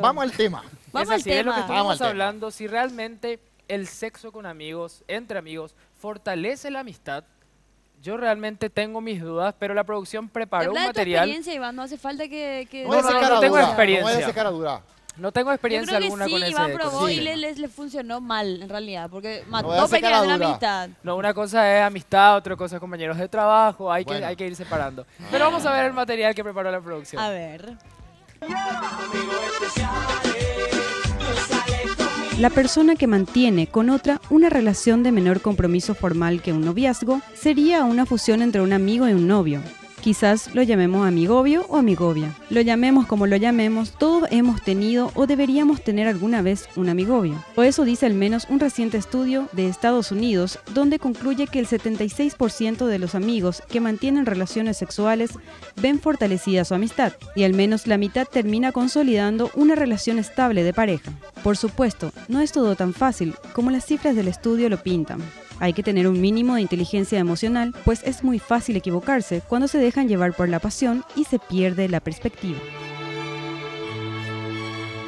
vamos al tema. Vamos Es al así, es lo que tema. Vamos estamos al tema. hablando, si realmente el sexo con amigos, entre amigos, fortalece la amistad. Yo realmente tengo mis dudas, pero la producción preparó un Habla de tu material. experiencia, Iván, no hace falta que No vaya a no, ser no cara tengo dura. experiencia. No vaya a ser cara dura. No tengo Yo experiencia creo que alguna sí, con ese. Iván con probó ese y tema. le funcionó mal, en realidad, porque voy a mató hacer cara peleando la dura. amistad. No, una cosa es amistad, otra cosa es compañeros de trabajo, Bueno. hay que ir separando. Pero vamos a ver el material que preparó la producción. A ver. La persona que mantiene con otra una relación de menor compromiso formal que un noviazgo sería una fusión entre un amigo y un novio. Quizás lo llamemos amigovio o amigovia. Lo llamemos como lo llamemos, todos hemos tenido o deberíamos tener alguna vez un amigovio. O eso dice al menos un reciente estudio de Estados Unidos, donde concluye que el 76% de los amigos que mantienen relaciones sexuales ven fortalecida su amistad, y al menos la mitad termina consolidando una relación estable de pareja. Por supuesto, no es todo tan fácil como las cifras del estudio lo pintan. Hay que tener un mínimo de inteligencia emocional, pues es muy fácil equivocarse cuando se dejan llevar por la pasión y se pierde la perspectiva.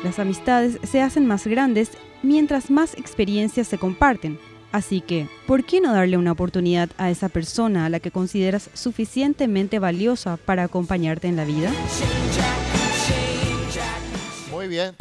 Las amistades se hacen más grandes mientras más experiencias se comparten. Así que, ¿por qué no darle una oportunidad a esa persona a la que consideras suficientemente valiosa para acompañarte en la vida? Muy bien.